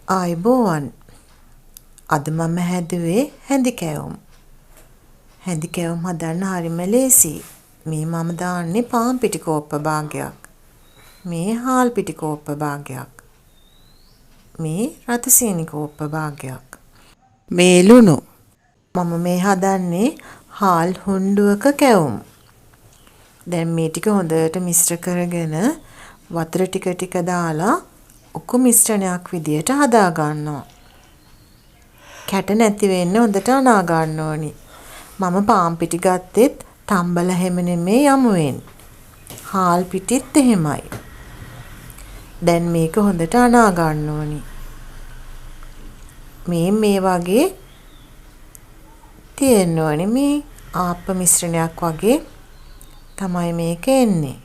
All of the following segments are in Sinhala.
ආයුබෝවන්. අද මම හැදුවේ හැඳි කැවුම්. හැඳි කැවුම් හදන්න හරිම ලේසි. මේ මම දාන්නේ පාන් පිටි කෝප්ප භාගයක්. මේ හාල් පිටි කෝප්ප භාගයක්. මේ රතු සීනි කෝප්ප භාගයක්. මේ ලුණු. මම මේ හදන්නේ හාල් හුණ්ඩුවක කැවුම්. දැන් මේ ටික හොඳට මිශ්‍ර කරගෙන වතුර ටික ටික දාලා උකු මිශ්‍රණයක් විදියට හදා ගන්නවා. කැට නැති වෙන්න හොඳට අනා ගන්න ඕනි. මම පාන් පිටි ගත්තෙත් තම්බල හැම නෙමේ යමුවෙන්. හාල් පිටිත් එහෙමයි. දැන් මේක හොඳට අනා ගන්න ඕනි. මේ වගේ තියෙන්න ඕනේ. මේ ආප්ප මිශ්‍රණයක් වගේ තමයි මේක එන්නේ.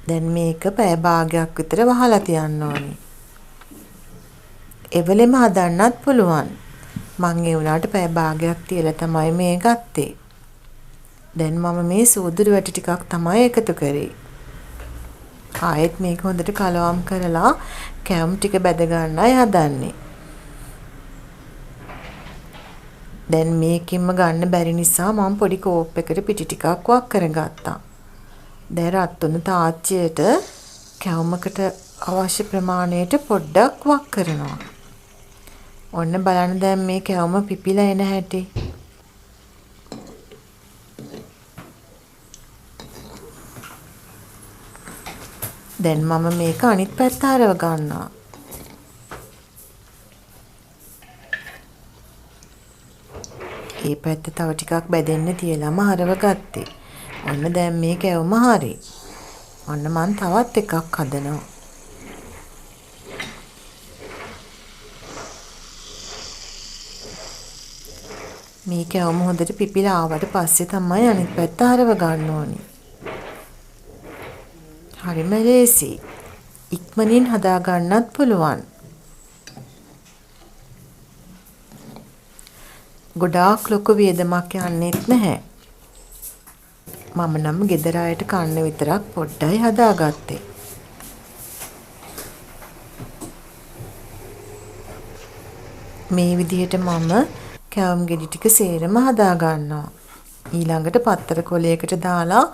දැන් මේක පැය භාගයක් විතර වහලා තියන්න ඕනේ. එවලෙම හදන්නත් පුළුවන්. මං ඒ උනාට පැය භාගයක් තියලා තමයි මේ ගත්තේ. දැන් මම මේ සූදුරු වැටි ටිකක් තමයි එකතු කරේ. ආයෙත් මේක හොඳට කලවම් කරලා කැවුම් ටික බැද ගන්නයි හදන්නේ. දැන් මේකෙන්ම ගන්න බැරි නිසා මම පොඩි කෝප් එකකට පිටි ටිකක් වක් කරගත්තා. දැන් රත්තුණු තාච්චියට කැවුමකට අවශ්‍ය ප්‍රමාණයට පොඩ්ඩක් වක් කරනවා. ඔන්න බලන්න දැන් මේ කැවුම පිපිලා එන හැටි. දැන් මම මේක අනිත් පැත්ත හරව ගන්නවා. මේ පැත්ත තව ටිකක් බැදෙන්න තියලාම හරව ගත්තේ. ඔන්න දැන් මේ කැවුම හරි. ඔන්න මං තවත් එකක් හදනවා. මේ කැවුම හොඳට පිපිලා ආවට පස්සේ තමයි අනිත් පැත්ත හරව ගන්න ඕනි. හරිම ලේසි. ඉක්මනින් හදා ගන්නත් පුළුවන්. ගොඩාක් ලොකු වියදමක් යන්නේත් නැහැ. මම නම් ගෙදර අයට කන්න විතරක් පොඩ්ඩයි හදාගත්තේ. මේ විදිහට මම කැවුම් ගෙඩි ටික සේරම හදා ගන්නවා. ඊළඟට පත්තර කොලයකට දාලා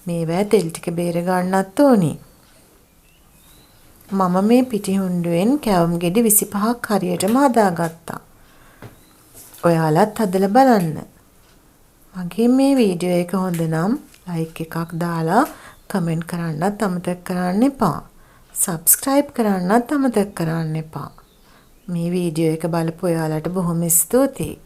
මේවැ තෙල් ටික බේර ගන්නත් ඕනි. මම මේ පිටි හුණ්ඩුවෙන් කැවුම් ගෙඩි 25ක් හරියටම හදාගත්තා. ඔයාලත් හදලා බලන්න. මගේ මේ වීඩියෝ එක හොඳ නම් ලයික් එකක් දාලා කමෙන්ට් කරන්නත් අමතක කරන්න එපා. සබ්ස්ක්‍රයිබ් කරන්නත් අමතක කරන්න එපා. මේ වීඩියෝ එක බලපු ඔයාලට බොහොම ස්තුතියි.